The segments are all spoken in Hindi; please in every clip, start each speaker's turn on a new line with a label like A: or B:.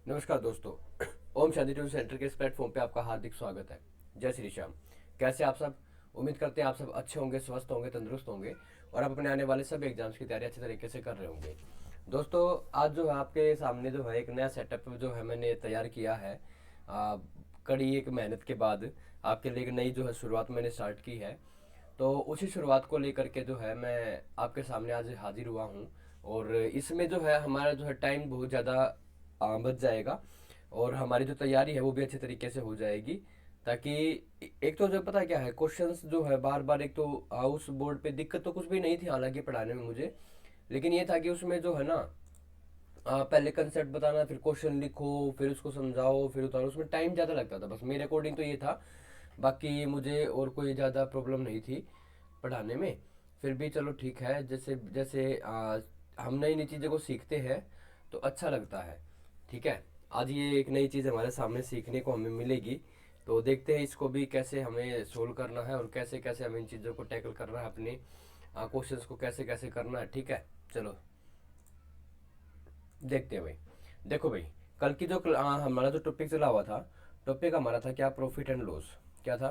A: नमस्कार दोस्तों। ओम शांति ट्यूशन सेंटर के इस प्लेटफॉर्म पे आपका हार्दिक स्वागत है। जय श्री श्याम। कैसे आप सब? उम्मीद करते हैं आप सब अच्छे होंगे, स्वस्थ होंगे, तंदुरुस्त होंगे और आप अपने आने वाले सभी एग्जाम्स की तैयारी अच्छे तरीके से कर रहे होंगे। दोस्तों, आज जो है आपके सामने जो है एक नया सेटअप जो है मैंने तैयार किया है। आ, कड़ी एक मेहनत के बाद आपके लिए एक नई जो है शुरुआत मैंने स्टार्ट की है। तो उसी शुरुआत को लेकर के जो है मैं आपके सामने आज हाजिर हुआ हूँ। और इसमें जो है हमारा जो है टाइम बहुत ज़्यादा बच जाएगा और हमारी जो तैयारी है वो भी अच्छे तरीके से हो जाएगी। ताकि एक तो जो पता है क्या है, क्वेश्चंस जो है बार बार, एक तो हाउस बोर्ड पे दिक्कत तो कुछ भी नहीं थी हालांकि पढ़ाने में मुझे, लेकिन ये था कि उसमें जो है ना, पहले कंसेप्ट बताना, फिर क्वेश्चन लिखो, फिर उसको समझाओ, फिर उतारो, उसमें टाइम ज़्यादा लगता था। बस मेरे अकॉर्डिंग तो ये था, बाकी मुझे और कोई ज़्यादा प्रॉब्लम नहीं थी पढ़ाने में। फिर भी चलो ठीक है, जैसे जैसे हम नई नई चीज़ों को सीखते हैं तो अच्छा लगता है। ठीक है, आज ये एक नई चीज़ हमारे सामने सीखने को हमें मिलेगी। तो देखते हैं इसको भी कैसे हमें सोल्व करना है और कैसे कैसे हमें इन चीज़ों को टैकल करना है, अपने क्वेश्चंस को कैसे कैसे करना है। ठीक है, चलो देखते हैं भाई। देखो भाई, कल की जो हमारा जो टॉपिक चला हुआ था, टॉपिक हमारा था क्या? Profit and loss. क्या था?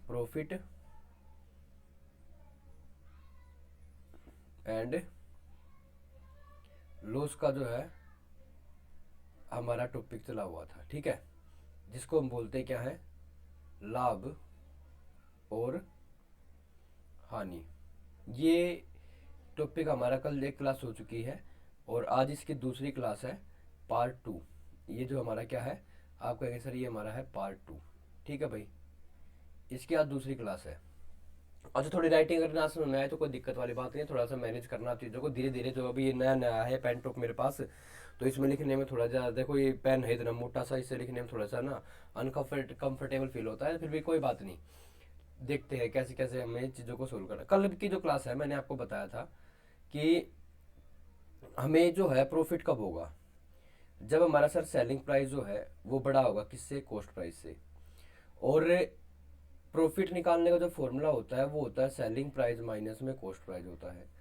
A: प्रॉफिट एंड लॉस का जो है हमारा टॉपिक चला हुआ था। ठीक है, जिसको हम बोलते हैं क्या है? लाभ और हानि। ये टॉपिक हमारा कल एक क्लास हो चुकी है और आज इसकी दूसरी क्लास है, पार्ट टू। ये जो हमारा क्या है, आप कहेंगे सर ये हमारा है पार्ट टू। ठीक है भाई, इसकी आज दूसरी क्लास है। अच्छा, थोड़ी राइटिंग करना समझ में आए तो कोई दिक्कत वाली बात नहीं है, थोड़ा सा मैनेज करना आप चीज़ों को धीरे धीरे। जो अभी ये नया नया है पेन टॉप मेरे पास, तो इसमें लिखने में थोड़ा ज़्यादा, देखो ये पेन है इतना मोटा सा, इससे लिखने में थोड़ा सा ना कंफर्टेबल फील होता है। फिर भी कोई बात नहीं, देखते हैं कैसे कैसे हमें चीज़ों को सोल्व करना। कल की जो क्लास है मैंने आपको बताया था कि हमें जो है प्रॉफिट कब होगा? जब हमारा सर सेलिंग प्राइस जो है वो बड़ा होगा, किससे? कॉस्ट प्राइस से। और प्रॉफिट निकालने का जो फॉर्मूला होता है वो होता है सेलिंग प्राइस माइनस में कॉस्ट प्राइस होता है।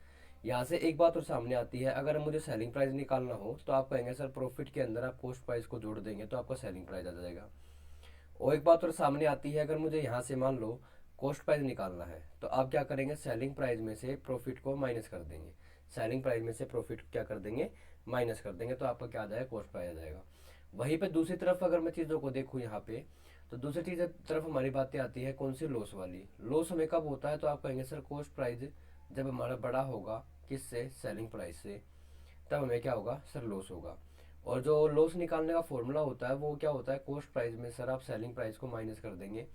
A: यहाँ से एक बात और सामने आती है, अगर मुझे सेलिंग प्राइस निकालना हो तो आप कहेंगे सर प्रॉफिट के अंदर आप कॉस्ट प्राइस को जोड़ देंगे तो आपका सेलिंग प्राइस आ जाएगा। और एक बात और सामने आती है, अगर मुझे यहाँ से मान लो कॉस्ट प्राइस निकालना है तो आप क्या करेंगे? सेलिंग प्राइस में से प्रॉफिट को माइनस कर देंगे। सेलिंग प्राइस में से प्रॉफिट क्या कर देंगे? माइनस कर देंगे, तो आपका क्या आ जाएगा? कॉस्ट प्राइस आ जाएगा। वहीं पे दूसरी तरफ अगर मैं चीज़ों को देखूँ यहाँ पे, तो दूसरी चीज़ तरफ हमारी बातें आती है कौन सी? लॉस वाली। लॉस हमें कब होता है? तो आप कहेंगे सर कॉस्ट प्राइस जब हमारा बड़ा होगा, किससे? सेलिंग प्राइस से, तब हमें क्या होगा? सर लॉस होगा। और जो लॉस निकालने का फॉर्मूला होता है वो क्या होता है? कॉस्ट प्राइस में सर आप सेलिंग प्राइस को माइनस कर देंगे,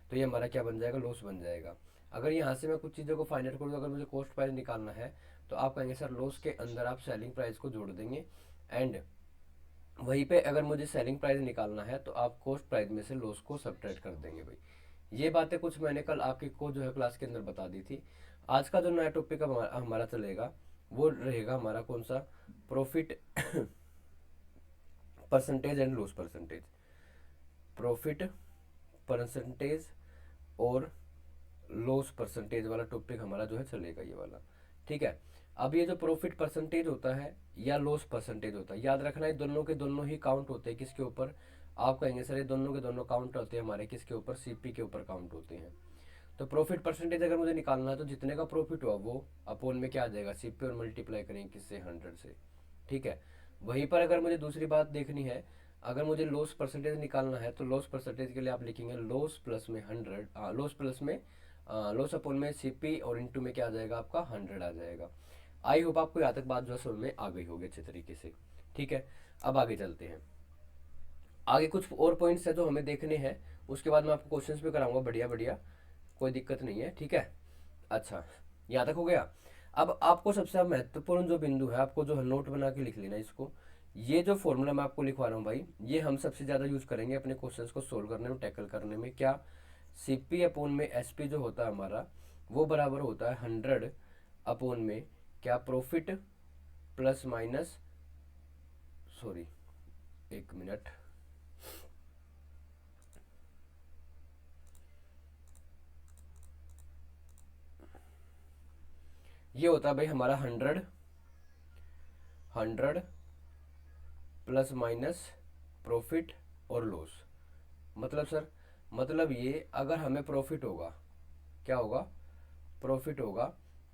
A: तो ये हमारा क्या बन जाएगा? लॉस बन जाएगा। अगर यहाँ से मैं कुछ चीज़ों को फाइंड आउट करूँ, अगर मुझे कॉस्ट प्राइस निकालना है तो आप कहेंगे सर लॉस के अंदर आप सेलिंग प्राइस को जोड़ देंगे। एंड वहीं पे अगर मुझे सेलिंग प्राइस निकालना है तो आप कॉस्ट प्राइस में से लॉस को सब्ट्रैक्ट कर देंगे भाई। ये बातें कुछ मैंने कल आपके को जो है क्लास के अंदर बता दी थी। आज का जो नया टॉपिक हमारा चलेगा वो रहेगा हमारा कौन सा? Profit percentage and loss percentage. Profit percentage और लॉस परसेंटेज वाला टॉपिक हमारा जो है चलेगा, ये वाला। ठीक है, अब ये जो प्रॉफिट परसेंटेज होता है या लॉस परसेंटेज होता है, याद रखना है दोनों के दोनों ही काउंट होते हैं किसके ऊपर? आप कहेंगे सर ये दोनों के दोनों काउंट होते हैं हमारे किसके ऊपर? सीपी के ऊपर काउंट होते हैं। तो प्रॉफिट परसेंटेज अगर मुझे निकालना है तो जितने का प्रॉफिट हुआ वो अपोन में क्या आ जाएगा? सीपी, और मल्टीप्लाई करेंगे किससे? 100 से। ठीक है, वहीं पर अगर मुझे दूसरी बात देखनी है, अगर मुझे लॉस परसेंटेज निकालना है तो लॉस परसेंटेज के लिए आप लिखेंगे लॉस प्लस में 100, लॉस प्लस में लॉस अपोन में सीपी और इनटू में क्या आ जाएगा? आपका 100 आ जाएगा। आई होप आपको यहाँ तक बात जो है समझ में आ गई होगी अच्छे तरीके से। ठीक है, अब आगे चलते हैं। आगे कुछ और पॉइंट्स है जो हमें देखने हैं, उसके बाद मैं आपको क्वेश्चंस भी कराऊंगा बढ़िया बढ़िया, कोई दिक्कत नहीं है। ठीक है, अच्छा, यहाँ तक हो गया। अब आपको सबसे महत्वपूर्ण जो बिंदु है, आपको जो है नोट बना के लिख लेना इसको। ये जो फॉर्मूला मैं आपको लिखवा रहा हूँ भाई, ये हम सबसे ज़्यादा यूज़ करेंगे अपने क्वेश्चंस को सोल्व करने में, टैकल करने में। क्या? सीपी अपोन में एसपी जो होता है हमारा, वो बराबर होता है 100 अपोन में क्या? प्रॉफिट प्लस माइनस, सॉरी, एक मिनट, ये होता है भाई हमारा 100 प्लस माइनस प्रॉफिट और लॉस। मतलब सर, मतलब ये अगर हमें प्रॉफिट होगा, क्या होगा, प्रॉफिट होगा,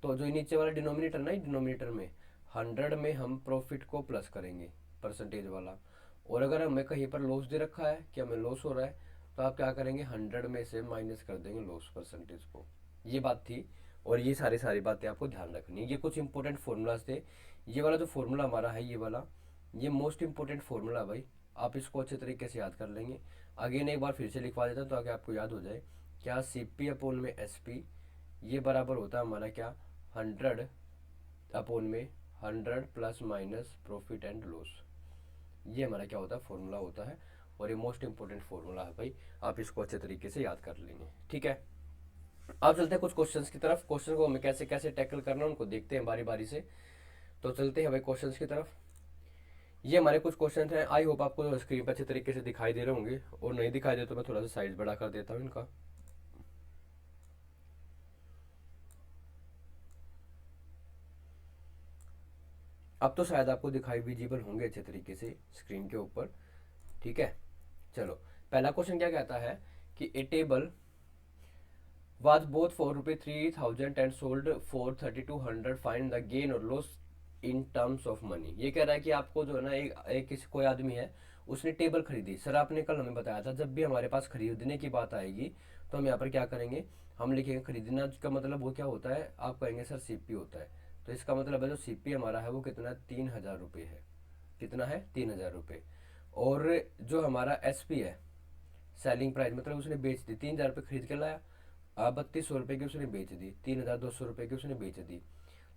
A: तो जो नीचे वाला डिनोमिनेटर ना, डिनोमिनेटर में 100 में हम प्रॉफिट को प्लस करेंगे, परसेंटेज वाला। और अगर हमें कहीं पर लॉस दे रखा है कि हमें लॉस हो रहा है, तो आप क्या करेंगे, 100 में से माइनस कर देंगे लॉस परसेंटेज को। ये बात थी। और ये सारी बातें आपको ध्यान रखनी है। ये कुछ इंपॉर्टेंट फॉर्मूलाज थे। ये वाला जो फॉर्मूला हमारा है, ये वाला, ये मोस्ट इंपॉर्टेंट फॉर्मूला भाई। आप इसको अच्छे तरीके से याद कर लेंगे। अगेन एक बार फिर से लिखवा देता हूँ ताकि आपको याद हो जाए। क्या, सी पी अपोन में एस पी, ये बराबर होता है हमारा क्या, 100 अपोन में 100 plus minus profit and loss. ये हमारा क्या होता है, फॉर्मूला होता है। और ये मोस्ट इंपॉर्टेंट फॉर्मूला है भाई, आप इसको अच्छे तरीके से याद कर लेंगे। ठीक है, अब चलते हैं कुछ क्वेश्चंस की तरफ। क्वेश्चन को हमें कैसे कैसे टैकल करना है उनको देखते हैं बारी बारी से। तो चलते हैं भाई क्वेश्चंस की तरफ। ये हमारे कुछ क्वेश्चन हैं। आई होप आपको स्क्रीन पर अच्छे तरीके से दिखाई दे रहे होंगे, और नहीं दिखाई दे तो मैं थोड़ा सा साइज बड़ा कर देता हूँ इनका। अब तो शायद आपको दिखाई विजिबल होंगे अच्छे तरीके से स्क्रीन के ऊपर। ठीक है, चलो। पहला क्वेश्चन क्या कहता है कि ए टेबल was both for रुपये 3000 and sold for 3200, find the gain और loss in terms of money। ये कह रहा है कि आपको जो है ना, एक किसी कोई आदमी है, उसने टेबल खरीदी। सर आपने कल हमें बताया था जब भी हमारे पास खरीदने की बात आएगी तो हम यहाँ पर क्या करेंगे, हम लिखेंगे खरीदना का मतलब वो क्या होता है, आप कहेंगे सर सीपी होता है। तो इसका मतलब है जो सीपी हमारा है वो कितना है, 3000 रुपये है। कितना है, 3000 रुपये। और जो हमारा एसपी है, सेलिंग प्राइस, मतलब उसने बेच दी, 3000 रुपये खरीद के लाया, 3200 रुपये की उसने बेच दी, 3200 रुपये की उसने बेच दी।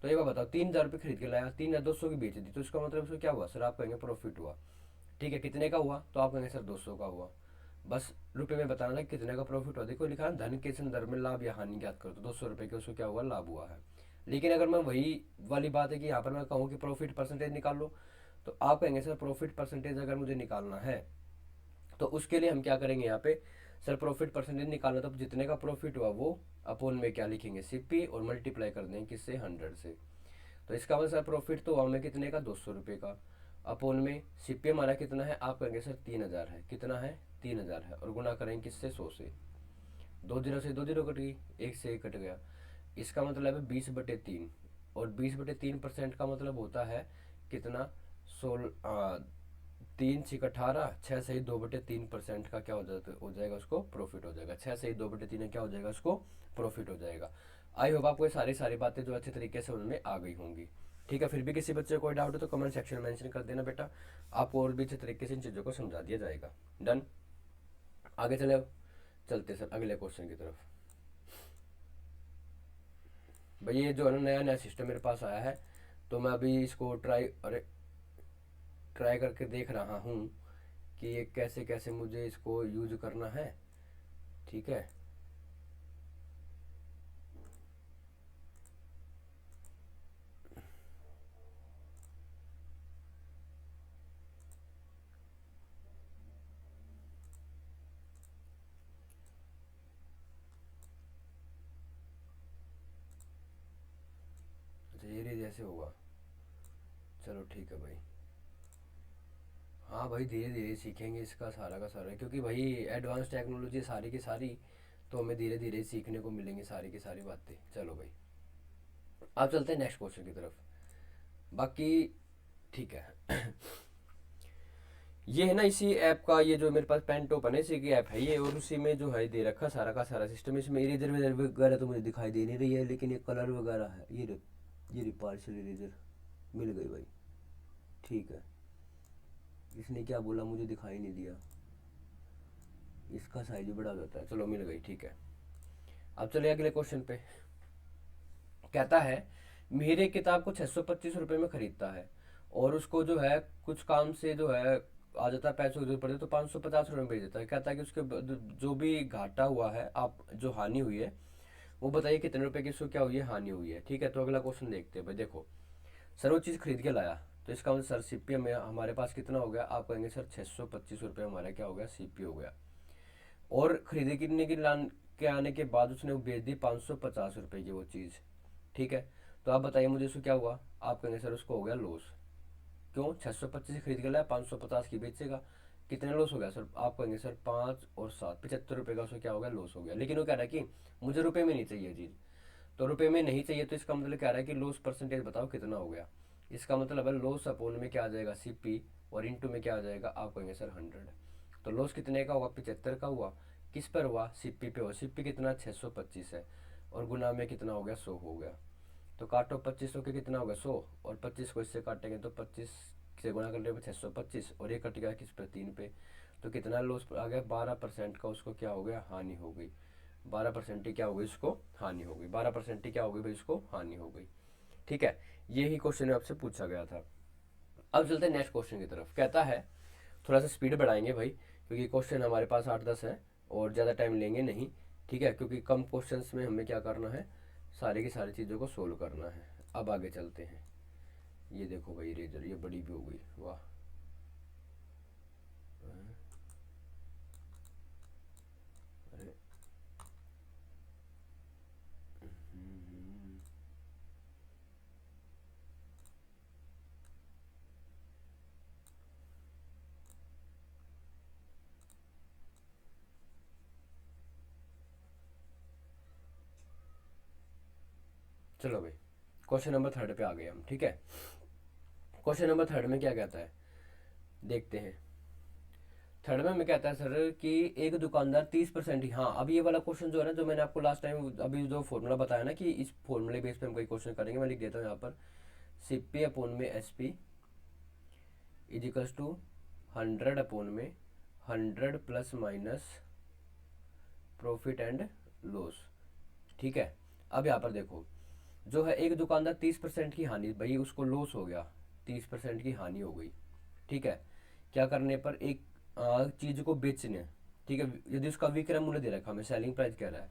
A: तो ये बात बताओ, 3000 रुपये खरीद के लाया, 3200 की बेच दी, तो इसका मतलब उसको क्या हुआ, सर आप कहेंगे प्रॉफिट हुआ। ठीक है, कितने का हुआ, तो आप कहेंगे सर 200 का हुआ। बस रुपये में बताना है कितने का प्रॉफिट हुआ। देखो लिखा है धन के संदर्भ में लाभ या हानि ज्ञात करो, तो 200 रुपये के उसको क्या हुआ, लाभ हुआ है। लेकिन अगर मैं वही वाली बात है कि यहाँ पर मैं कहूँ कि प्रॉफिट परसेंटेज निकाल लो, तो आप कहेंगे सर प्रॉफिट परसेंटेज अगर मुझे निकालना है तो उसके लिए हम क्या करेंगे, यहाँ पे सर प्रॉफिट परसेंटेज निकालना, तो जितने का प्रॉफिट हुआ वो अपोन में क्या लिखेंगे, सीपी, और मल्टीप्लाई कर देंगे किससे, 100 से। तो इसका मतलब सर प्रॉफिट तो हुआ हमें कितने का, 200 रुपये का। अपोन में सीपी हमारा कितना है, आप कहेंगे सर 3000 है। कितना है, 3000 है। और गुना करेंगे किससे, 100 से। 2 जीरो से 2 जीरो कट गई, 1 से 1 कट गया। इसका मतलब है 20/3। और 20/3% का मतलब होता है कितना, 16, 3 6 18, 6 से 2/3% का क्या हो जाएगा उसको प्रॉफिट हो जाएगा। 6 से 2/3 क्या हो जाएगा, उसको प्रॉफिट हो जाएगा। आई होप आपको ये सारी बातें जो अच्छे तरीके से समझ में आ गई होंगी। ठीक है, फिर भी किसी बच्चे को कोई डाउट हो तो कमेंट सेक्शन में मेंशन कर देना बेटा, आपको और भी अच्छे तरीके से इन चीज़ों को समझा दिया जाएगा। डन, आगे चले, चलते सर अगले क्वेश्चन की तरफ। भाई ये जो है ना, नया नया सिस्टम मेरे पास आया है, तो मैं अभी इसको ट्राई करके देख रहा हूँ कि ये कैसे कैसे मुझे इसको यूज करना है। ठीक है, अच्छा ये जैसे होगा, चलो ठीक है भाई। हाँ भाई, धीरे धीरे सीखेंगे इसका सारा का सारा, क्योंकि भाई एडवांस टेक्नोलॉजी सारी की सारी, तो हमें धीरे धीरे सीखने को मिलेंगी सारी की सारी बातें। चलो भाई, अब चलते हैं नेक्स्ट क्वेश्चन की तरफ। बाकी ठीक है। ये है ना इसी ऐप का, ये जो मेरे पास पेन टॉप है ना, इसी की ऐप है ये, और उसी में जो है दे रखा सारा का सारा सिस्टम। इसमें इरेजर वगैरह तो मुझे दिखाई दे नहीं रही है, लेकिन ये कलर वगैरह है। ये पार्शल इरेजर मिल गई भाई। ठीक है, इसने क्या बोला मुझे दिखाई नहीं दिया, इसका साइज बड़ा हो जाता है। चलो मिल गई, ठीक है। अब चलिए अगले क्वेश्चन पे। कहता है मेरे किताब को 625 रुपये में खरीदता है, और उसको जो है कुछ काम से जो है आ जाता है, पैसों की जरूरत पड़ती है तो 550 रुपये में बेच देता है। कहता है कि उसके जो भी घाटा हुआ है, आप जो हानि हुई है वो बताइए कितने रुपए की उसको क्या हुई है, हानि हुई है। ठीक है, तो अगला क्वेश्चन देखते हैं भाई। देखो सर वो चीज़ खरीद के लाया, तो इसका मतलब सर सीपी में हमारे पास कितना हो गया, आप कहेंगे सर 625 रुपये हमारा क्या हो गया, सीपी हो गया। और खरीदे कितने की लान के आने के बाद उसने वो बेच दी 550 रुपये की वो चीज़। ठीक है, तो आप बताइए मुझे उसको क्या हुआ, आप कहेंगे सर उसको हो गया लॉस। क्यों, 625 खरीद के लाया, 550 की बेचेगा, कितने लॉस हो गया सर? आप कहेंगे सर 5 और 7, 75 रुपये का उसको क्या हो गया, लॉस हो गया। लेकिन वो कह रहा है कि मुझे रुपये में नहीं चाहिए चीज़, तो रुपये में नहीं चाहिए, तो इसका मतलब कह रहा है कि लॉस परसेंटेज बताओ कितना हो गया। इसका मतलब है लॉस अपोन में क्या आ जाएगा, CP, और इंटू में क्या आ जाएगा, आप कहेंगे सर 100। तो लॉस कितने का हुआ, 75 का हुआ। किस पर हुआ, CP पे हुआ। CP कितना, 625 है, और गुना में कितना हो गया, 100 हो गया। तो काटो 2500 के कितना होगा, 100, और 25 को इससे काटेंगे तो 25 से गुना कर ले 625, और ये कट गया किस पे, 3 पे। तो कितना लॉस आ गया, 12% का उसको क्या हो गया, हानि हो गई। 12% ही क्या हो गई, उसको हानि हो गई। 12% ही क्या हो गई भाई, उसको हानि हो गई। ठीक है, यही क्वेश्चन आपसे पूछा गया था। अब चलते हैं नेक्स्ट क्वेश्चन की तरफ। कहता है, थोड़ा सा स्पीड बढ़ाएंगे भाई, क्योंकि क्वेश्चन हमारे पास 8-10 हैं और ज़्यादा टाइम लेंगे नहीं। ठीक है, क्योंकि कम क्वेश्चंस में हमें क्या करना है, सारी की सारी चीज़ों को सोल्व करना है। अब आगे चलते हैं। ये देखो भाई इरेजर, ये बड़ी भी हो गई, वाह। अरे चलो भाई, क्वेश्चन नंबर 3 पे आ गए हम। ठीक है, क्वेश्चन नंबर 3 में क्या कहता है, देखते हैं। 3 में हमें कहता है सर कि एक दुकानदार 30% ही, हाँ अब ये वाला क्वेश्चन जो है ना, जो मैंने आपको लास्ट टाइम अभी जो फॉर्मूला बताया ना, कि इस फॉर्मूले बेस पे हम कोई क्वेश्चन करेंगे, मैं लिख देता हूँ यहाँ पर। CP अपोन में SP इजिकल्स टू 100 अपोन में 100 plus minus profit and loss. ठीक है, अब यहाँ पर देखो, जो है एक दुकानदार 30% की हानि, भाई उसको लॉस हो गया, 30% की हानि हो गई। ठीक है, क्या करने पर, एक चीज को बेचने। ठीक है, यदि उसका विक्रय मूल्य दे रखा, हमें सेलिंग प्राइस कह रहा है,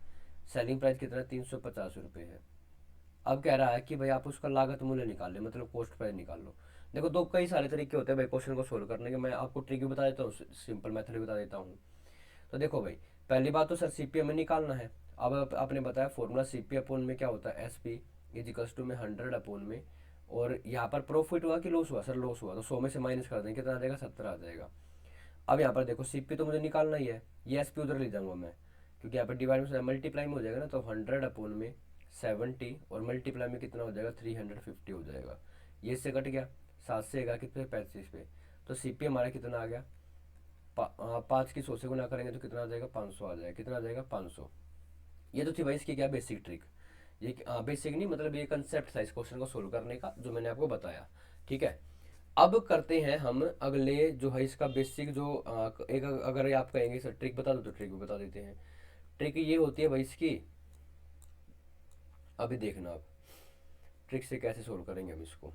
A: सेलिंग प्राइस कितना, 350 रुपये है। अब कह रहा है कि भाई आप उसका लागत मूल्य निकाल ले, मतलब कॉस्ट प्राइस निकाल लो। देखो, दो कई सारे तरीके होते हैं भाई क्वेश्चन को सोल्व करने के, मैं आपको ट्रिक भी बता देता हूँ, सिंपल मेथड भी बता देता हूँ। तो देखो भाई, पहली बात तो सर CP हमें निकालना है। अब आपने बताया फॉर्मूला, CP अपोन में क्या होता है, SP इजिकल्स टू में 100 अपोन में, और यहाँ पर प्रॉफिट हुआ कि लॉस हुआ, सर लॉस हुआ, तो 100 में से माइनस कर देंगे, कितना आ जाएगा, 70 आ जाएगा। अब यहाँ पर देखो, CP तो मुझे निकालना ही है, ये SP उधर ले जाऊंगा मैं, क्योंकि यहाँ पर डिवाइड में मल्टीप्लाई में हो जाएगा ना, तो 100 अपोन में 70, और मल्टीप्लाई में कितना हो जाएगा, 350 हो जाएगा। ये इससे कट गया, 7 से गया कितने, 35 पे। तो CP हमारा कितना आ गया, 5 की 100 से गुना करेंगे तो कितना आ जाएगा, 500 आ जाएगा। कितना आ जाएगा, 500। ये तो थी भाई इसकी क्या बेसिक ट्रिक। ये बेसिक नहीं, मतलब ये कंसेप्ट था इस क्वेश्चन को सोल्व करने का, जो मैंने आपको बताया। ठीक है, अब करते हैं हम अगले, जो है इसका बेसिक जो एक, अगर आप कहेंगे सर ट्रिक बता दो, तो ट्रिक भी बता देते हैं। ट्रिक ये होती है भाई इसकी, अभी देखना आप ट्रिक से कैसे सोल्व करेंगे हम इसको।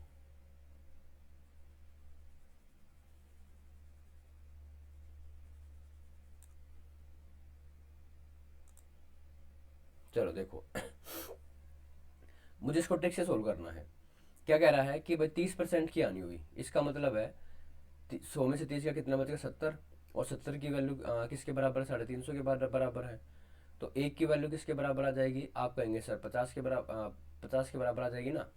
A: चलो देखो, मुझे इसको ट्रिक से सोल्व करना है। क्या कह रहा है कि भाई 30% की आनी हुई, इसका मतलब है 100 में से 30 का कितना बचेगा, 70, और 70 की वैल्यू किसके बराबर है, 350 के बराबर है। तो एक की वैल्यू किसके बराबर आ जाएगी, आप कहेंगे सर 50 के बराबर, 50 के बराबर आ जाएगी ना,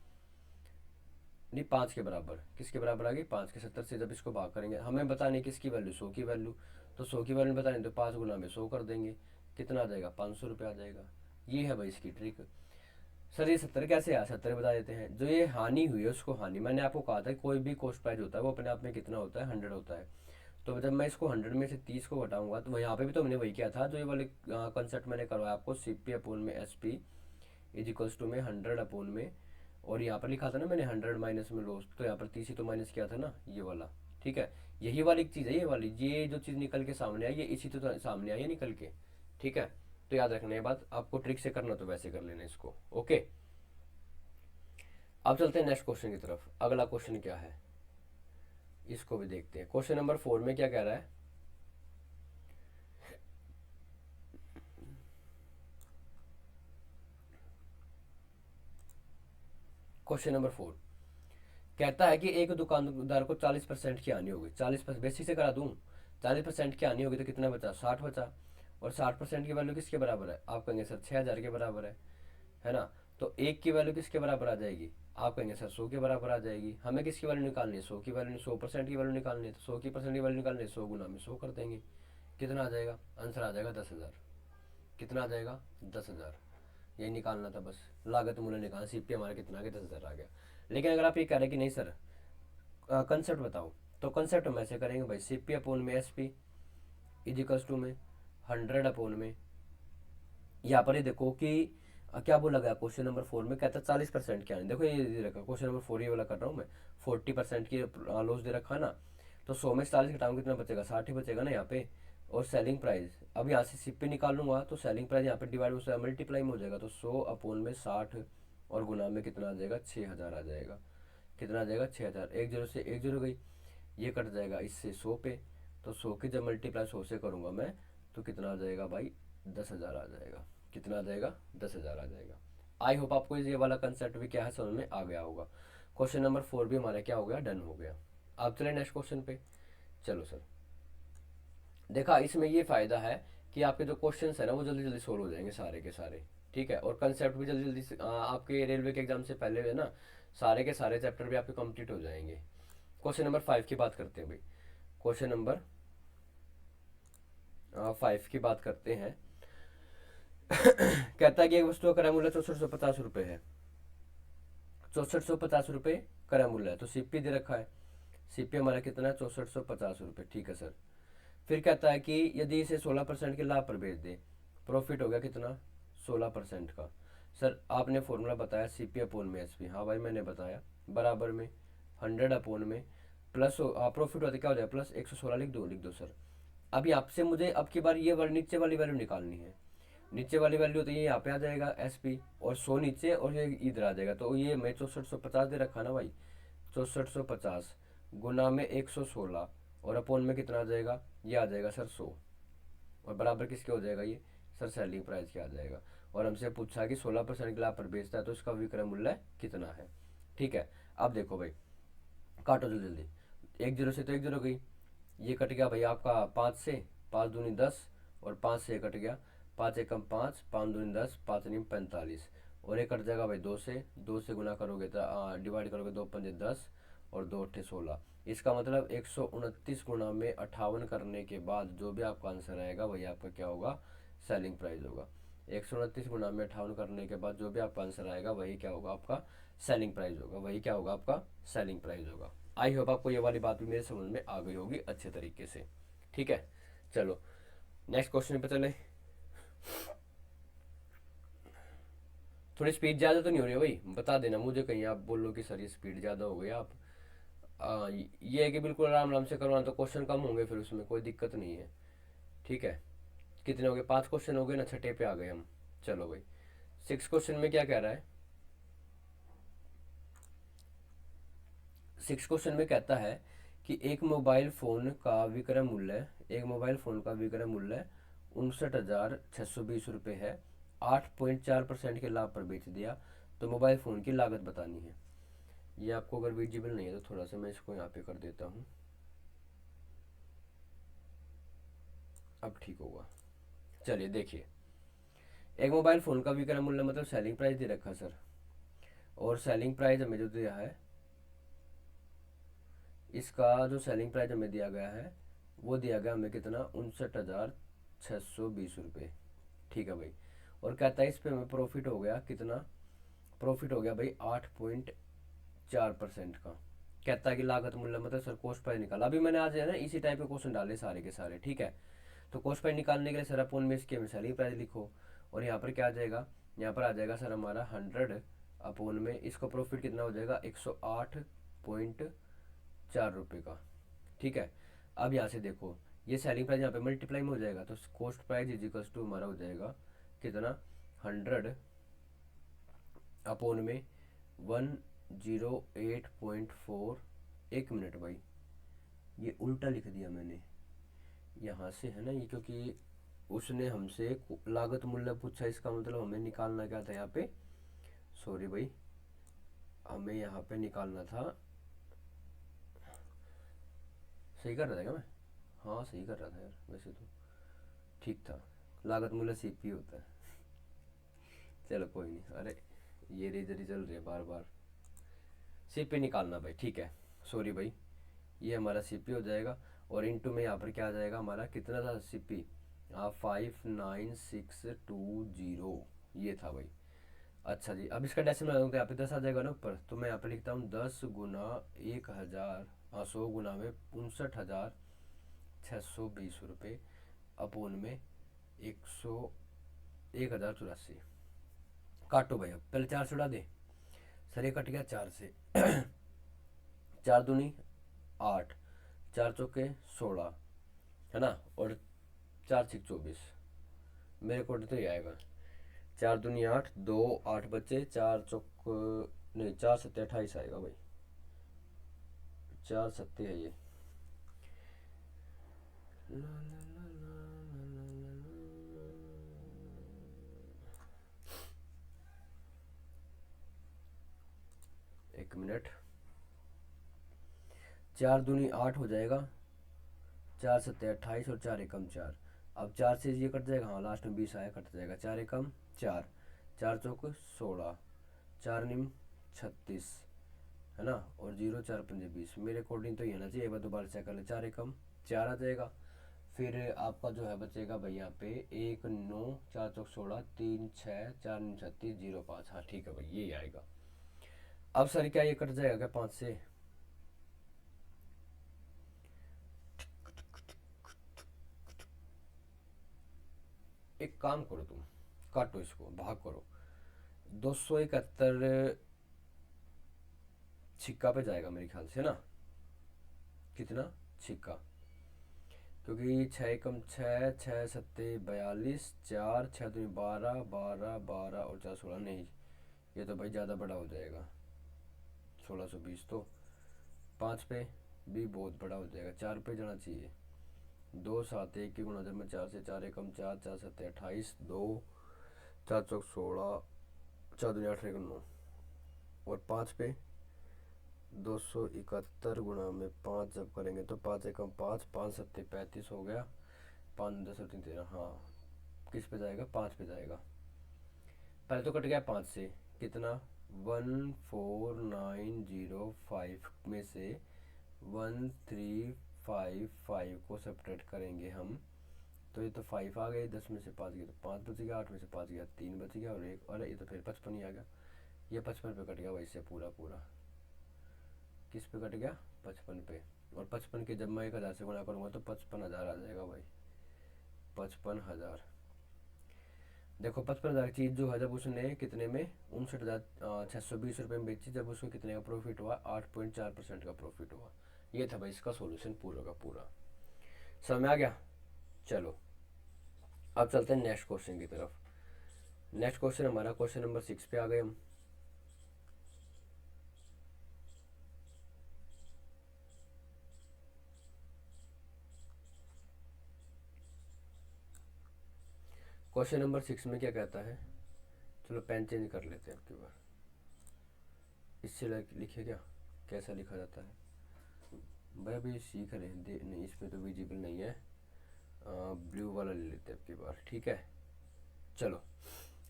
A: नहीं 5 के बराबर, किसके बराबर आ गई, 5 के। 70 से जब इसको भाग करेंगे, हमें बताने किसकी वैल्यू, 100 की वैल्यू, तो 100 की वैल्यू बताने तो 5 गुना में 100 कर देंगे, कितना आ जाएगा, 500 रुपये आ जाएगा। ये है भाई इसकी ट्रिक। सर ये 70 कैसे आया, 70 बता देते हैं। जो ये हानि हुई है उसको, हानि मैंने आपको कहा था कोई भी कॉस्ट प्राइस होता है वो अपने आप में कितना होता है, 100 होता है। तो जब मैं इसको 100 में से 30 को घटाऊंगा, तो यहाँ पे भी तो हमने वही किया था, जो ये वाले कंसेप्ट मैंने करवाया आपको, CP अपोन में SP इज इक्वल्स टू में 100 अपोन में, और यहाँ पर लिखा था ना मैंने 100 माइनस में लॉस, तो यहाँ पर 30 ही तो माइनस किया था ना, ये वाला। ठीक है, यही वाली चीज़ है, ये वाली, ये जो चीज़ निकल के सामने आई, ये इसी तो सामने आई है निकल के। ठीक है, तो याद रखना ये बात, आपको ट्रिक से करना तो वैसे कर लेना इसको। ओके, अब चलते हैं नेक्स्ट क्वेश्चन की तरफ। अगला क्वेश्चन क्या है, इसको भी देखते हैं। क्वेश्चन नंबर 4 में क्या कह रहा है, क्वेश्चन नंबर 4 कहता है कि एक दुकानदार को 40% की हानि होगी। 40% बेसिक से करा दूं, 40% की हानि होगी तो कितना बचा, 60 बचा। और 60% की वैल्यू किसके बराबर है, आप कहेंगे सर 6000 के बराबर है ना। तो एक की वैल्यू किसके बराबर आ जाएगी, आप कहेंगे सर 100 के बराबर आ जाएगी। हमें किसकी वैल्यू निकालनी है, 100 की वैल्यू, 100% की वैल्यू निकालनी है। तो 100 की परसेंट की वैल्यू निकालनी है, 100 गुना में 100 कर देंगे। कितना आ जाएगा, आंसर आ जाएगा 10,000। कितना आ जाएगा, 10,000। यही निकालना था बस, लागत मूल्य निकालना। सीपी हमारा कितना आ गया, 10,000 आ गया। लेकिन अगर आप ये कह रहे हैं कि नहीं सर कंसेप्ट बताओ, तो कंसेप्ट हम ऐसे करेंगे भाई, सीपी अपोन में एसपी इजिकल्स टू में 100 अपोन में, यहाँ पर ही देखो कि क्या बोला गया क्वेश्चन नंबर 4 में, कहता है 40% क्या है। देखो ये दे रखा क्वेश्चन नंबर 4 ये वाला कर रहा हूँ मैं, 40% की लॉस दे रखा है ना। तो 100 में 40 घटाऊंगा कितना बचेगा, 60 ही बचेगा ना यहाँ पे। और सेलिंग प्राइस, अब यहाँ से सीपी निकाल लूंगा तो सेलिंग प्राइस यहाँ पे डिवाइड में मल्टीप्लाई में हो जाएगा। तो 100 अपोन में 60 और गुना में कितना आ जाएगा, 6,000 आ जाएगा। कितना आ जाएगा, 6,000। एक जीरो से एक जीरो गई, ये कट जाएगा इससे 100 पे। तो 100 की जब मल्टीप्लाई 100 से करूँगा मैं, तो कितना आ जाएगा भाई, 10,000 आ जाएगा। कितना आ जाएगा, 10,000 आ जाएगा। आई होप आपको ये वाला कंसेप्ट भी क्या है समझ में आ गया होगा। क्वेश्चन नंबर 4 भी हमारा क्या हो गया, डन हो गया। अब चले नेक्स्ट क्वेश्चन पे। चलो सर, देखा इसमें ये फ़ायदा है कि आपके जो क्वेश्चन है ना वो जल्दी जल्दी सोल्व हो जाएंगे सारे के सारे। ठीक है, और कंसेप्ट भी जल्दी जल्दी आपके रेलवे के एग्जाम से पहले है ना, सारे के सारे चैप्टर भी आपके कंप्लीट हो जाएंगे। क्वेश्चन नंबर 5 की बात करते हैं भाई। क्वेश्चन नंबर 5 की बात करते हैं। कहता है कि एक वस्तु का क्रय मूल्य 6450 रुपये है। 6450 रुपये क्रय मूल्य है। तो सीपी दे रखा है, सीपी हमारा कितना है, 6450 रुपये। ठीक है सर। फिर कहता है कि यदि इसे 16% के लाभ पर बेच दे, प्रॉफिट हो गया कितना, 16% का। सर आपने फॉर्मूला बताया सीपी अपोन में एसपी, हाँ भाई मैंने बताया, बराबर में 100 अपोन में प्लस प्रॉफिट होता क्या हो जाएगा, प्लस 116 लिख दो सर। अभी आपसे मुझे अब की बार ये नीचे वाली वैल्यू निकालनी है। नीचे वाली वैल्यू तो ये यहाँ पे आ जाएगा एस पी, और 100 नीचे और ये इधर आ जाएगा। तो ये मैं 6450 दे रखा ना भाई, 6450 गुना में 116 और अपोन में कितना आ जाएगा, ये आ जाएगा सर 100। और बराबर किसके हो जाएगा ये, सर सेलिंग प्राइस क्या आ जाएगा। और हमसे पूछा कि 16% के लाभ पर बेचता है तो इसका विक्रय मूल्य कितना है। ठीक है, अब देखो भाई, काटो जल्दी जल्दी। एक जीरो से तो एक जीरो गई, ये कट गया भाई आपका 5 से, 5 दूनी 10 और 5 से कट गया, 5 एकम 5, 5 दूनी 10, 5 नीम 45। और ये कट जाएगा भाई 2 से गुना करोगे तो डिवाइड करोगे, 2 पंजे 10 और 2 अट्ठे 16। इसका मतलब 129 गुना में 58 करने के बाद जो भी आपका आंसर आएगा वही आपका क्या होगा, सेलिंग प्राइस होगा। 129 गुना में 58 करने के बाद जो भी आपका आंसर आएगा वही क्या होगा, आपका सेलिंग प्राइस होगा। वही क्या होगा, आपका सेलिंग प्राइस होगा। आई होप आपको ये वाली बात भी मेरे समझ में आ गई होगी अच्छे तरीके से। ठीक है, चलो नेक्स्ट क्वेश्चन पे चले। थोड़ी स्पीड ज़्यादा तो नहीं हो रही है भाई, बता देना मुझे, कहीं आप बोलो कि सर ये स्पीड ज़्यादा हो गई आप। ये है कि बिल्कुल आराम आराम से करवाना, तो क्वेश्चन कम होंगे फिर उसमें कोई दिक्कत नहीं है। ठीक है, कितने हो गए, 5 क्वेश्चन हो गए ना, छठे पे आ गए हम। चलो भाई 6 क्वेश्चन में क्या कह रहा है, 6 क्वेश्चन में कहता है कि एक मोबाइल फ़ोन का विक्रय मूल्य 59,620 रुपये है, 8.4% के लाभ पर बेच दिया, तो मोबाइल फ़ोन की लागत बतानी है। ये आपको अगर विजिबल नहीं है तो थोड़ा सा मैं इसको यहाँ पे कर देता हूँ, अब ठीक होगा। चलिए देखिए, एक मोबाइल फ़ोन का विक्रय मूल्य मतलब सेलिंग प्राइस दे रखा सर, और सेलिंग प्राइस हमें जो दिया है, इसका जो सेलिंग प्राइस हमें दिया गया है वो दिया गया हमें कितना, 59,620 रुपये। ठीक है भाई, और कहता है इस पे हमें प्रॉफिट हो गया कितना, प्रॉफिट हो गया भाई 8.4% का। कहता है कि लागत मूल्य मतलब सर कॉस्ट प्राइस निकाला। अभी मैंने आज है ना इसी टाइप के क्वेश्चन डाले सारे के सारे। ठीक है, तो कॉस्ट प्राइस निकालने के लिए सर अपोन में इसके सेलिंग प्राइस लिखो, और यहाँ पर क्या आ जाएगा, यहाँ पर आ जाएगा सर हमारा 100 अपोन में इसको प्रॉफिट कितना हो जाएगा, 108.4 रुपये का। ठीक है, अब यहाँ से देखो ये सेलिंग प्राइस यहाँ पे मल्टीप्लाई में हो जाएगा, तो कॉस्ट प्राइस इजिकल्स टू हमारा हो जाएगा कितना, 100 अपोन में 108.4। एक मिनट भाई, ये उल्टा लिख दिया मैंने यहाँ से है ना, ये क्योंकि उसने हमसे लागत मूल्य पूछा, इसका मतलब हमें निकालना क्या था यहाँ पे, सॉरी भाई, हमें यहाँ पे निकालना था, सही कर रहा था क्या मैं, हाँ सही कर रहा था यार वैसे तो, ठीक था, लागत मूल्य सीपी होता है। चलो कोई नहीं, अरे ये रेजर ही चल रही है बार बार। सीपी निकालना भाई, ठीक है। सॉरी भाई, ये हमारा सीपी हो जाएगा। और इनटू में यहाँ पर क्या आ जाएगा हमारा, कितना था सीपी, 59620, ये था भाई। अच्छा जी, अब इसका डेसिमल लगाऊंगा तो यहाँ पे 10 आ जाएगा ना ऊपर, तो मैं यहाँ पे लिखता हूँ 10 गुना 1000, 100 गुना में 65,620 रुपये अपोन में 1084। काटो भाई, अब पहले 4 से उड़ा दे सर, ये कट गया 4 से। 4 दूनी 8, 4 चौके 16, है ना, और 4 छिक 24, मेरे कोड तो ये आएगा। 4 दूनी 8, 2 8 बचे, 4 चौक नहीं, 4 सत्ते 28 आएगा भाई, 4 सत्ते है ये। एक मिनट, 4 दूनी 8 हो जाएगा, 4 सत्ते 28 और 4 एकम 4। अब 4 से ये कट जाएगा, हाँ लास्ट में 20 आया, कट जाएगा। 4 एकम 4, 4 चौक 16, 4 निम 36, है ना, और 0 4 पंजे 20, मेरे अकॉर्डिंग तो ये आना चाहिए। एक बार दोबारा चेक कर ले, 4 एकम 4 आ जाएगा। फिर आपका जो है बचेगा भाई यहाँ पे 1 9, 4 चौक 16, 3 6, 4 निम 36, 0 5, हाँ ठीक है भाई, ये आएगा। अब सर क्या ये कट जाएगा क्या 5 से, एक काम करो तुम, काटो इसको, भाग करो। 271 छिक्का पे जाएगा मेरे ख्याल से ना, कितना छिक्का, क्योंकि 6 एकम 6, 6 सत्ते 42, 4 6 दूनी 12, 12 12 और 4 16, नहीं ये तो भाई ज़्यादा बड़ा हो जाएगा, 1620 तो 5 पे भी बहुत बड़ा हो जाएगा, 4 पे जाना चाहिए। 2 7 1 की गुणा जब मैं 4 से, 4 एकम 4, 4 सत्ते 28, 2 4 चौक 16, 4 दूनी 8 एकम 9, और 5 पे 271 गुणा में 5 जब करेंगे तो 5 एकम 5, 5 सत्ते 35 हो गया, 5 10 3 13, हाँ किस पे जाएगा, 5 पे जाएगा। पहले तो कट गया 5 से, कितना 14905 में से 1355 को सब्ट्रैक्ट करेंगे हम, तो ये तो 5 आ गए, 10 में से 5 गया तो 5 बच गया, 8 में से 5 गया 3 बच गया, और एक, अरे ये तो फिर 55 ही आ गया, ये 55 पे कट गया वैसे पूरा पूरा, किस पे कट गया 55 पे। और 55 के जब मैं 1000 से गुणा करूँगा तो 55,000 आ जाएगा भाई, 55,000। देखो 55,000 की चीज़ जो है जब उसने कितने में 59,620 रुपये में बेची, जब उसको कितने का प्रॉफिट हुआ, 8.4% का प्रॉफिट हुआ। ये था भाई इसका सॉल्यूशन पूरा का पूरा, समझ में आ गया। चलो अब चलते हैं नेक्स्ट क्वेश्चन की तरफ। नेक्स्ट क्वेश्चन हमारा क्वेश्चन नंबर 6 पे आ गए हम। क्वेश्चन नंबर 6 में क्या कहता है, चलो पेन चेंज कर लेते हैं आपकी बार, इससे लिखे क्या, कैसा लिखा जाता है भाई, अभी सीख रहे हैं नहीं, इसमें तो विजिबल नहीं है, ब्लू वाला ले लेते हैं आपकी बार, ठीक है। चलो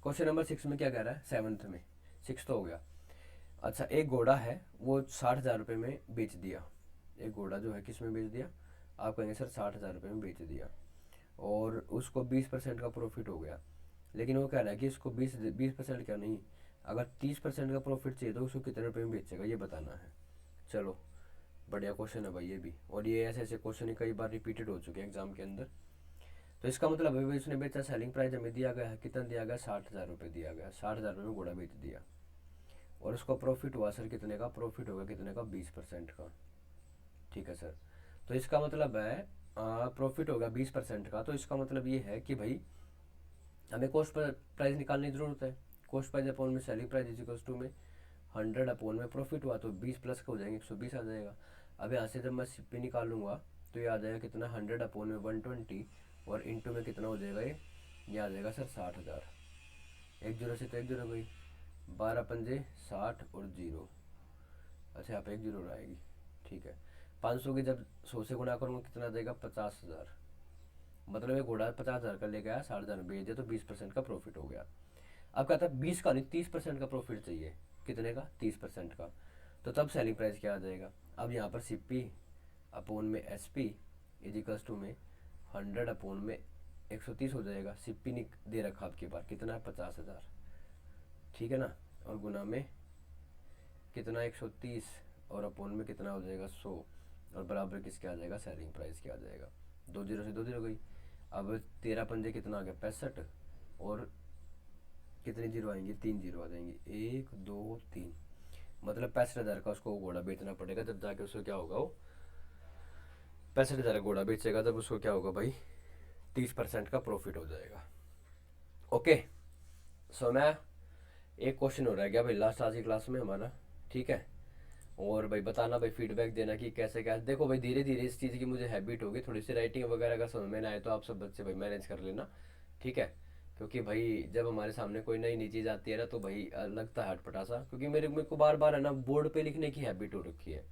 A: क्वेश्चन नंबर 6 में क्या कह रहा है, 7th में, 6 तो हो गया। अच्छा, एक घोड़ा है वो 60,000 रुपये में बेच दिया, एक घोड़ा जो है किस में बेच दिया, आप कहेंगे सर 60,000 रुपये में बेच दिया, और उसको 20% का प्रॉफिट हो गया। लेकिन वो कह रहा है कि इसको 20% क्या नहीं, अगर 30% का प्रॉफिट चाहिए तो उसको कितने रुपये में बेचेगा, ये बताना है। चलो बढ़िया क्वेश्चन है भाई ये भी, और ये ऐसे ऐसे क्वेश्चन कई बार रिपीटेड हो चुके हैं एग्जाम के अंदर। तो इसका मतलब अभी उसने बेचा, सेलिंग प्राइस हमें दिया गया है, कितना दिया गया, 60,000 रुपये दिया गया, 60,000 रुपये में घोड़ा बेच दिया, और उसको प्रॉफिट हुआ सर कितने का, प्रॉफिट होगा कितने का, 20% का, ठीक है सर। तो इसका मतलब है प्रॉफिट होगा 20% का, तो इसका मतलब ये है कि भाई हमें कॉस्ट प्राइस निकालने की ज़रूरत है। कॉस्ट प्राइस अपॉन में selling price is equals to में 100 अपॉन में प्रॉफिट हुआ, तो 20 प्लस का हो जाएंगे 120 आ जाएगा। अब यहाँ से जब मैं सीपी निकालूंगा तो ये आ जाएगा कितना, 100 अपॉन में 120, और इंटू में कितना हो जाएगा, ये आ जाएगा सर 60,000। एक जीरो से तो एक जीरो गई, 12 पंजे 60 और 0, अच्छा यहाँ पे एक जीरो आएगी, ठीक है। 500 की जब 100 से गुणा करूँगा कितना आ जाएगा, 50,000। मतलब ये घोड़ा 50,000 का लेके आया, 60,000 में बेच दिया, तो 20% का प्रॉफिट हो गया। अब कहता है 20 का नहीं 30% का प्रॉफिट चाहिए, कितने का, 30% का। तो तब सेलिंग प्राइस क्या आ जाएगा। अब यहाँ पर CP अपोन में SP इजिकल्स टू में 100 अपोन में 130 हो जाएगा। CP दे रखा आपके पास कितना है 50,000, ठीक है ना, और गुना में कितना 130 और अपोन में कितना हो जाएगा 100 और बराबर किसके आ जाएगा सेलिंग प्राइस क्या आ जाएगा। 2 जीरो से 2 जीरो गई। अब 13 पंजे कितना आ गया 65 और कितने जीरो आएंगे 3 जीरो आ जाएंगे 1 2 3, मतलब 65,000 का उसको घोड़ा बेचना पड़ेगा। जब जाके उसको क्या होगा, वो 65,000 का घोड़ा बेचेगा तब उसको क्या होगा भाई 30% का प्रॉफिट हो जाएगा। ओके सो मैं एक क्वेश्चन हो रहा है क्या भाई लास्ट आज की क्लास में हमारा, ठीक है। और भाई बताना भाई फीडबैक देना कि कैसे क्या। देखो भाई धीरे धीरे इस चीज़ की मुझे हैबिट होगी, थोड़ी सी राइटिंग वगैरह का समझ में ना आए तो आप सब बच्चे भाई मैनेज कर लेना, ठीक है। क्योंकि भाई जब हमारे सामने कोई नई नई चीज़ आती है ना तो भाई लगता है हटपटा सा, क्योंकि मेरे को बार बार है ना बोर्ड पे लिखने की हैबिट हो रखी है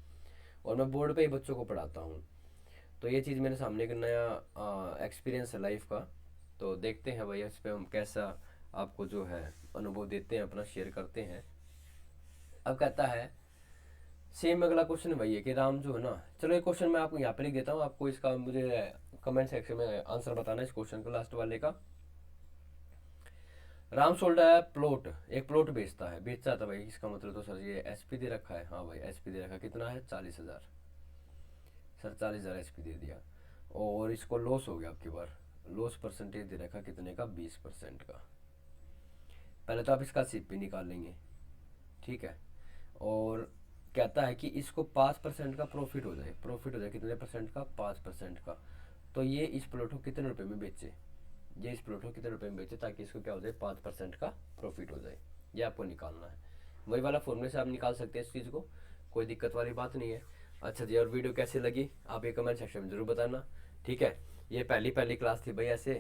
A: और मैं बोर्ड पे ही बच्चों को पढ़ाता हूँ। तो ये चीज़ मेरे सामने एक नया एक्सपीरियंस है लाइफ का। तो देखते हैं भाई इस पर हम कैसा आपको जो है अनुभव देते हैं, अपना शेयर करते हैं। अब कहता है सेम अगला क्वेश्चन वही है कि राम जो है ना, चलो एक क्वेश्चन मैं आपको यहाँ पे लिख देता हूँ, आपको इसका मुझे कमेंट सेक्शन में आंसर बताना इस क्वेश्चन का लास्ट वाले का। राम सोल्ड है प्लॉट, एक प्लॉट बेचता था भाई, इसका मतलब तो सर ये SP दे रखा है। हाँ भाई SP दे रखा है, कितना है 40,000, सर 40,000 SP दे दिया। और इसको लॉस हो गया आपकी बार, लॉस परसेंटेज दे रखा कितने का 20% का। पहले तो आप इसका CP निकाल लेंगे, ठीक है। और कहता है कि इसको 5% का प्रॉफिट हो जाए कितने परसेंट का 5% का। तो ये इस प्लॉट को कितने रुपए में बेचे, ये इस प्लॉट को कितने रुपए में बेचे ताकि इसको क्या हो जाए 5% का प्रॉफिट हो जाए। ये आपको निकालना है, वही वाला फॉर्मूले से आप निकाल सकते हैं इस चीज़ को, कोई दिक्कत वाली बात नहीं है। अच्छा जी, और वीडियो कैसी लगी आप ये कमेंट सेक्शन में ज़रूर बताना, ठीक है। ये पहली पहली क्लास थी भाई ऐसे,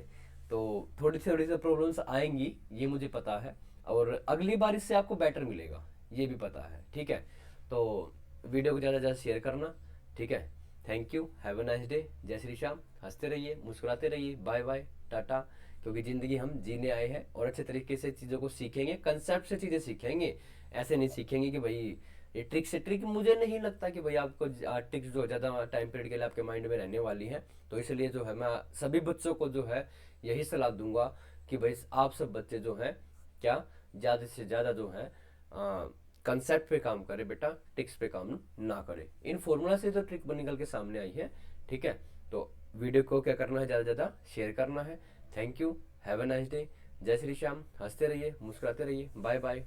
A: तो थोड़ी सी प्रॉब्लम्स आएंगी ये मुझे पता है, और अगली बार इससे आपको बेटर मिलेगा ये भी पता है, ठीक है। तो वीडियो को ज़्यादा से ज़्यादा शेयर करना, ठीक है। Thank you, have a nice day, जय श्री श्याम। हंसते रहिए, मुस्कुराते रहिए, बाय बाय, टाटा। क्योंकि ज़िंदगी हम जीने आए हैं और अच्छे तरीके से चीज़ों को सीखेंगे, कंसेप्ट से चीज़ें सीखेंगे। ऐसे नहीं सीखेंगे कि भाई ये ट्रिक से, ट्रिक मुझे नहीं लगता कि भाई आपको ट्रिक्स जो ज़्यादा टाइम पीरियड के लिए आपके माइंड में रहने वाली हैं। तो इसलिए जो है मैं सभी बच्चों को जो है यही सलाह दूंगा कि भाई आप सब बच्चे जो हैं क्या ज़्यादा से ज़्यादा जो है कंसेप्ट पे काम करे बेटा, ट्रिक्स पे काम ना करे। इन फॉर्मूला से तो ट्रिक निकल के सामने आई है, ठीक है। तो वीडियो को क्या करना है ज़्यादा से ज़्यादा शेयर करना है। Thank you, have a nice day, जय श्री श्याम। हंसते रहिए, मुस्कुराते रहिए, बाय बाय।